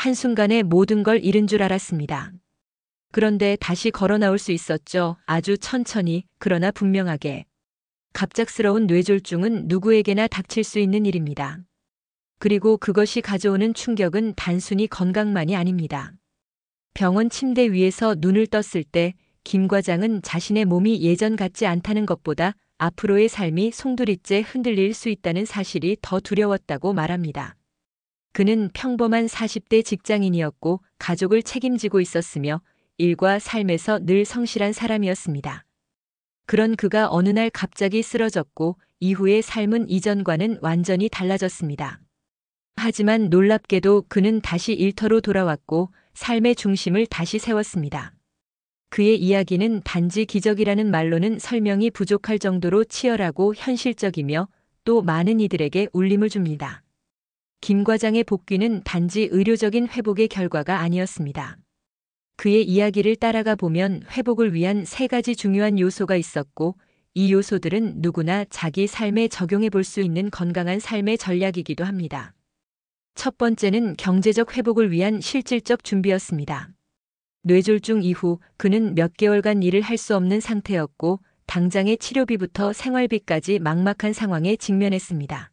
한순간에 모든 걸 잃은 줄 알았습니다. 그런데 다시 걸어 나올 수 있었죠. 아주 천천히, 그러나 분명하게. 갑작스러운 뇌졸중은 누구에게나 닥칠 수 있는 일입니다. 그리고 그것이 가져오는 충격은 단순히 건강만이 아닙니다. 병원 침대 위에서 눈을 떴을 때 김 과장은 자신의 몸이 예전 같지 않다는 것보다 앞으로의 삶이 송두리째 흔들릴 수 있다는 사실이 더 두려웠다고 말합니다. 그는 평범한 40대 직장인이었고 가족을 책임지고 있었으며 일과 삶에서 늘 성실한 사람이었습니다. 그런 그가 어느 날 갑자기 쓰러졌고 이후의 삶은 이전과는 완전히 달라졌습니다. 하지만 놀랍게도 그는 다시 일터로 돌아왔고 삶의 중심을 다시 세웠습니다. 그의 이야기는 단지 기적이라는 말로는 설명이 부족할 정도로 치열하고 현실적이며 또 많은 이들에게 울림을 줍니다. 김 과장의 복귀는 단지 의료적인 회복의 결과가 아니었습니다. 그의 이야기를 따라가 보면 회복을 위한 3가지 중요한 요소가 있었고 이 요소들은 누구나 자기 삶에 적용해 볼 수 있는 건강한 삶의 전략이기도 합니다. 첫 번째는 경제적 회복을 위한 실질적 준비였습니다. 뇌졸중 이후 그는 몇 개월간 일을 할 수 없는 상태였고 당장의 치료비부터 생활비까지 막막한 상황에 직면했습니다.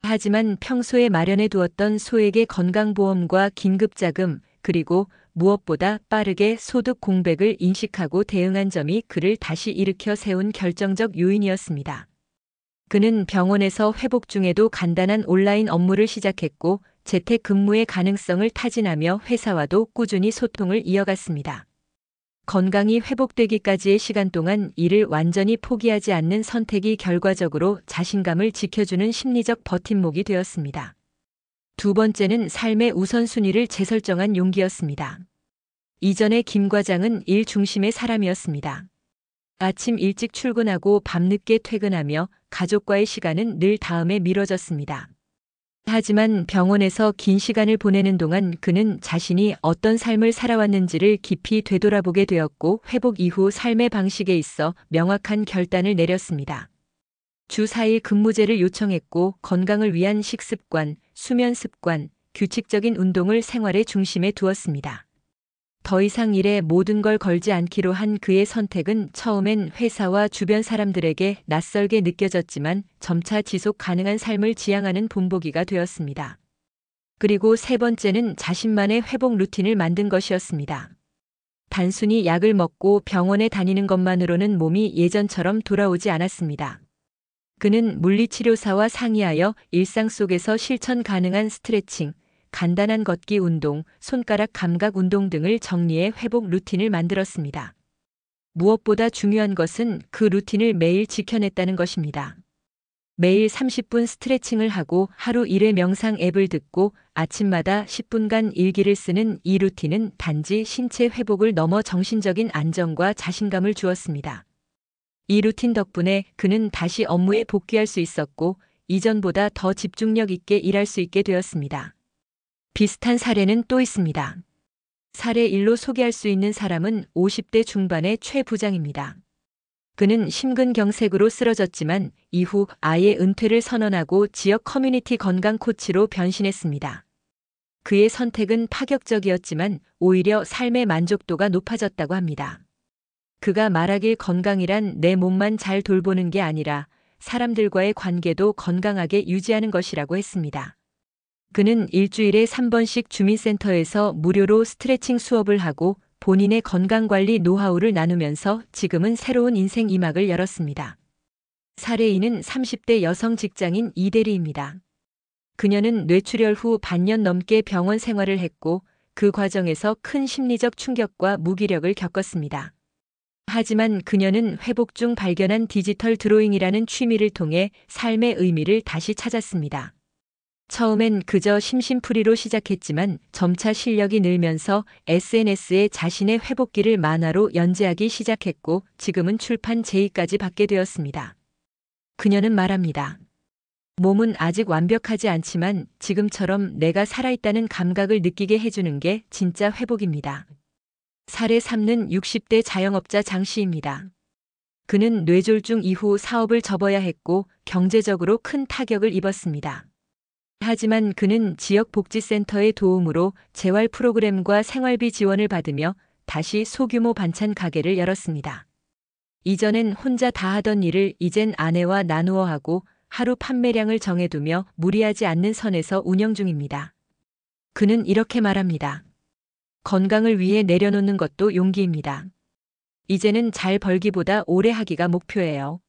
하지만 평소에 마련해 두었던 소액의 건강보험과 긴급자금 그리고 무엇보다 빠르게 소득 공백을 인식하고 대응한 점이 그를 다시 일으켜 세운 결정적 요인이었습니다. 그는 병원에서 회복 중에도 간단한 온라인 업무를 시작했고 재택근무의 가능성을 타진하며 회사와도 꾸준히 소통을 이어갔습니다. 건강이 회복되기까지의 시간 동안 일을 완전히 포기하지 않는 선택이 결과적으로 자신감을 지켜주는 심리적 버팀목이 되었습니다. 두 번째는 삶의 우선순위를 재설정한 용기였습니다. 이전에 김 과장은 일 중심의 사람이었습니다. 아침 일찍 출근하고 밤늦게 퇴근하며 가족과의 시간은 늘 다음에 미뤄졌습니다. 하지만 병원에서 긴 시간을 보내는 동안 그는 자신이 어떤 삶을 살아왔는지를 깊이 되돌아보게 되었고 회복 이후 삶의 방식에 있어 명확한 결단을 내렸습니다. 주 4일 근무제를 요청했고 건강을 위한 식습관, 수면 습관, 규칙적인 운동을 생활의 중심에 두었습니다. 더 이상 일에 모든 걸 걸지 않기로 한 그의 선택은 처음엔 회사와 주변 사람들에게 낯설게 느껴졌지만 점차 지속 가능한 삶을 지향하는 본보기가 되었습니다. 그리고 세 번째는 자신만의 회복 루틴을 만든 것이었습니다. 단순히 약을 먹고 병원에 다니는 것만으로는 몸이 예전처럼 돌아오지 않았습니다. 그는 물리치료사와 상의하여 일상 속에서 실천 가능한 스트레칭, 간단한 걷기 운동, 손가락 감각 운동 등을 정리해 회복 루틴을 만들었습니다. 무엇보다 중요한 것은 그 루틴을 매일 지켜냈다는 것입니다. 매일 30분 스트레칭을 하고 하루 1회 명상 앱을 듣고 아침마다 10분간 일기를 쓰는 이 루틴은 단지 신체 회복을 넘어 정신적인 안정과 자신감을 주었습니다. 이 루틴 덕분에 그는 다시 업무에 복귀할 수 있었고 이전보다 더 집중력 있게 일할 수 있게 되었습니다. 비슷한 사례는 또 있습니다. 사례 1로 소개할 수 있는 사람은 50대 중반의 최 부장입니다. 그는 심근경색으로 쓰러졌지만 이후 아예 은퇴를 선언하고 지역 커뮤니티 건강 코치로 변신했습니다. 그의 선택은 파격적이었지만 오히려 삶의 만족도가 높아졌다고 합니다. 그가 말하길 건강이란 내 몸만 잘 돌보는 게 아니라 사람들과의 관계도 건강하게 유지하는 것이라고 했습니다. 그는 일주일에 3번씩 주민센터에서 무료로 스트레칭 수업을 하고 본인의 건강관리 노하우를 나누면서 지금은 새로운 인생 2막을 열었습니다. 사례 2는 30대 여성 직장인 이대리입니다. 그녀는 뇌출혈 후 반년 넘게 병원 생활을 했고 그 과정에서 큰 심리적 충격과 무기력을 겪었습니다. 하지만 그녀는 회복 중 발견한 디지털 드로잉이라는 취미를 통해 삶의 의미를 다시 찾았습니다. 처음엔 그저 심심풀이로 시작했지만 점차 실력이 늘면서 SNS에 자신의 회복기를 만화로 연재하기 시작했고 지금은 출판 제의까지 받게 되었습니다. 그녀는 말합니다. 몸은 아직 완벽하지 않지만 지금처럼 내가 살아있다는 감각을 느끼게 해주는 게 진짜 회복입니다. 사례 3는 60대 자영업자 장 씨입니다. 그는 뇌졸중 이후 사업을 접어야 했고 경제적으로 큰 타격을 입었습니다. 하지만 그는 지역복지센터의 도움으로 재활 프로그램과 생활비 지원을 받으며 다시 소규모 반찬 가게를 열었습니다. 이전엔 혼자 다 하던 일을 이젠 아내와 나누어 하고 하루 판매량을 정해두며 무리하지 않는 선에서 운영 중입니다. 그는 이렇게 말합니다. 건강을 위해 내려놓는 것도 용기입니다. 이제는 잘 벌기보다 오래 하기가 목표예요.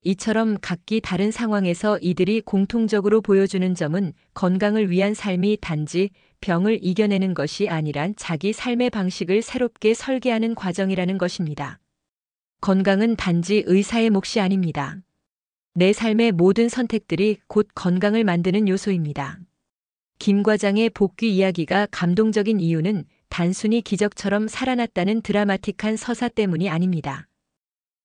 이처럼 각기 다른 상황에서 이들이 공통적으로 보여주는 점은 건강을 위한 삶이 단지 병을 이겨내는 것이 아니란 자기 삶의 방식을 새롭게 설계하는 과정이라는 것입니다. 건강은 단지 의사의 몫이 아닙니다. 내 삶의 모든 선택들이 곧 건강을 만드는 요소입니다. 김 과장의 복귀 이야기가 감동적인 이유는 단순히 기적처럼 살아났다는 드라마틱한 서사 때문이 아닙니다.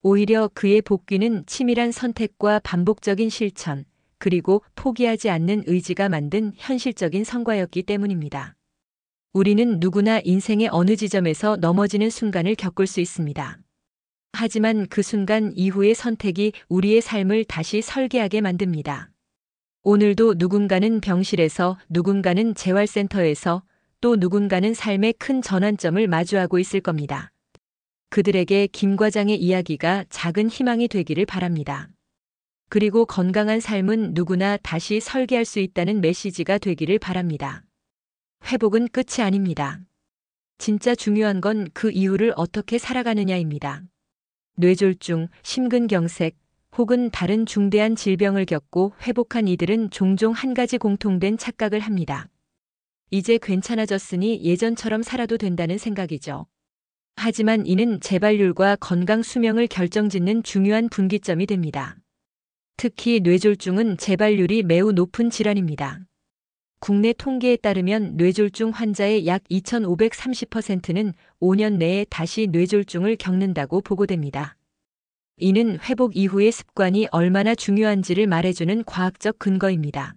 오히려 그의 복귀는 치밀한 선택과 반복적인 실천, 그리고 포기하지 않는 의지가 만든 현실적인 성과였기 때문입니다. 우리는 누구나 인생의 어느 지점에서 넘어지는 순간을 겪을 수 있습니다. 하지만 그 순간 이후의 선택이 우리의 삶을 다시 설계하게 만듭니다. 오늘도 누군가는 병실에서, 누군가는 재활센터에서, 또 누군가는 삶의 큰 전환점을 마주하고 있을 겁니다. 그들에게 김 과장의 이야기가 작은 희망이 되기를 바랍니다. 그리고 건강한 삶은 누구나 다시 설계할 수 있다는 메시지가 되기를 바랍니다. 회복은 끝이 아닙니다. 진짜 중요한 건 그 이후를 어떻게 살아가느냐입니다. 뇌졸중, 심근경색, 혹은 다른 중대한 질병을 겪고 회복한 이들은 종종 한 가지 공통된 착각을 합니다. 이제 괜찮아졌으니 예전처럼 살아도 된다는 생각이죠. 하지만 이는 재발률과 건강 수명을 결정짓는 중요한 분기점이 됩니다. 특히 뇌졸중은 재발률이 매우 높은 질환입니다. 국내 통계에 따르면 뇌졸중 환자의 약 2,530%는 5년 내에 다시 뇌졸중을 겪는다고 보고됩니다. 이는 회복 이후의 습관이 얼마나 중요한지를 말해주는 과학적 근거입니다.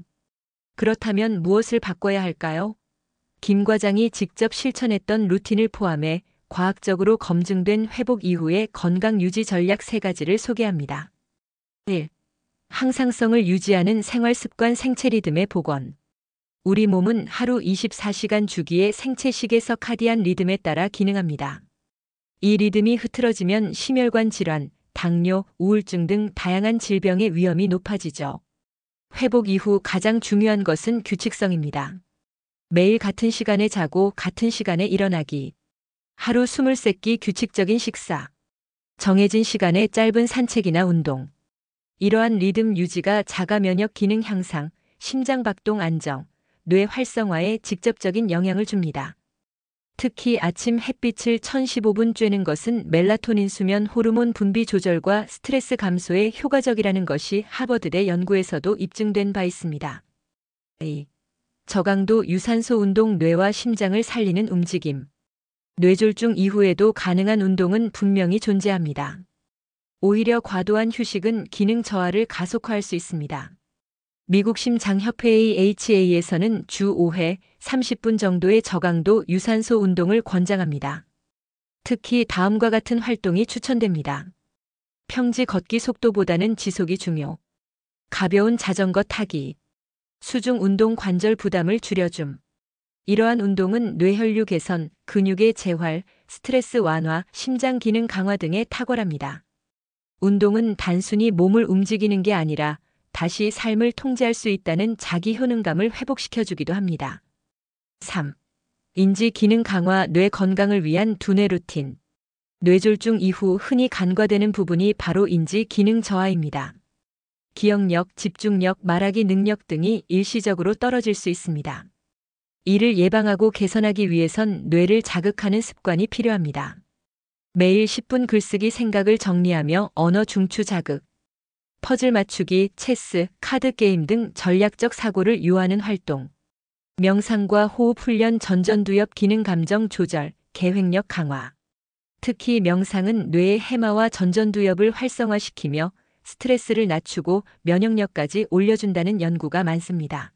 그렇다면 무엇을 바꿔야 할까요? 김 과장이 직접 실천했던 루틴을 포함해 과학적으로 검증된 회복 이후의 건강 유지 전략 3가지를 소개합니다. 1. 항상성을 유지하는 생활 습관 생체 리듬의 복원. 우리 몸은 하루 24시간 주기의 생체 시계서 카디안 리듬에 따라 기능합니다. 이 리듬이 흐트러지면 심혈관 질환, 당뇨, 우울증 등 다양한 질병의 위험이 높아지죠. 회복 이후 가장 중요한 것은 규칙성입니다. 매일 같은 시간에 자고 같은 시간에 일어나기. 하루 23끼 규칙적인 식사. 정해진 시간에 짧은 산책이나 운동. 이러한 리듬 유지가 자가 면역 기능 향상, 심장 박동 안정, 뇌 활성화에 직접적인 영향을 줍니다. 특히 아침 햇빛을 1015분 쬐는 것은 멜라토닌 수면 호르몬 분비 조절과 스트레스 감소에 효과적이라는 것이 하버드대 연구에서도 입증된 바 있습니다. A. 저강도 유산소 운동 뇌와 심장을 살리는 움직임. 뇌졸중 이후에도 가능한 운동은 분명히 존재합니다. 오히려 과도한 휴식은 기능 저하를 가속화할 수 있습니다. 미국 심장협회의 HA에서는 주 5회 30분 정도의 저강도 유산소 운동을 권장합니다. 특히 다음과 같은 활동이 추천됩니다. 평지 걷기 속도보다는 지속이 중요. 가벼운 자전거 타기. 수중 운동 관절 부담을 줄여줌. 이러한 운동은 뇌혈류 개선, 근육의 재활, 스트레스 완화, 심장 기능 강화 등에 탁월합니다. 운동은 단순히 몸을 움직이는 게 아니라 다시 삶을 통제할 수 있다는 자기 효능감을 회복시켜주기도 합니다. 3. 인지 기능 강화 뇌 건강을 위한 두뇌 루틴. 뇌졸중 이후 흔히 간과되는 부분이 바로 인지 기능 저하입니다. 기억력, 집중력, 말하기 능력 등이 일시적으로 떨어질 수 있습니다. 이를 예방하고 개선하기 위해선 뇌를 자극하는 습관이 필요합니다. 매일 10분 글쓰기 생각을 정리하며 언어 중추 자극, 퍼즐 맞추기, 체스, 카드 게임 등 전략적 사고를 유하는 활동, 명상과 호흡 훈련 전전두엽 기능 감정 조절, 계획력 강화. 특히 명상은 뇌의 해마와 전전두엽을 활성화시키며 스트레스를 낮추고 면역력까지 올려준다는 연구가 많습니다.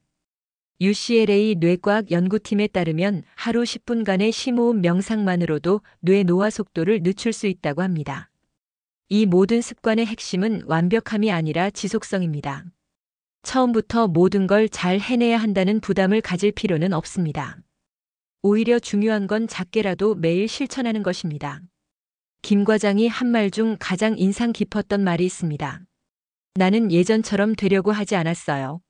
UCLA 뇌과학 연구팀에 따르면 하루 10분간의 심호흡 명상만으로도 뇌 노화 속도를 늦출 수 있다고 합니다. 이 모든 습관의 핵심은 완벽함이 아니라 지속성입니다. 처음부터 모든 걸 잘 해내야 한다는 부담을 가질 필요는 없습니다. 오히려 중요한 건 작게라도 매일 실천하는 것입니다. 김 과장이 한 말 중 가장 인상 깊었던 말이 있습니다. 나는 예전처럼 되려고 하지 않았어요.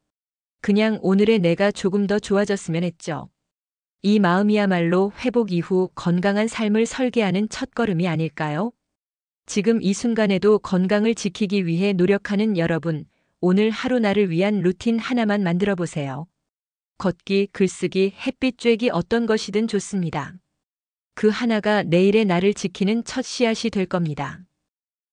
그냥 오늘의 내가 조금 더 좋아졌으면 했죠. 이 마음이야말로 회복 이후 건강한 삶을 설계하는 첫걸음이 아닐까요? 지금 이 순간에도 건강을 지키기 위해 노력하는 여러분, 오늘 하루 나를 위한 루틴 하나만 만들어 보세요. 걷기, 글쓰기, 햇빛 쬐기 어떤 것이든 좋습니다. 그 하나가 내일의 나를 지키는 첫 씨앗이 될 겁니다.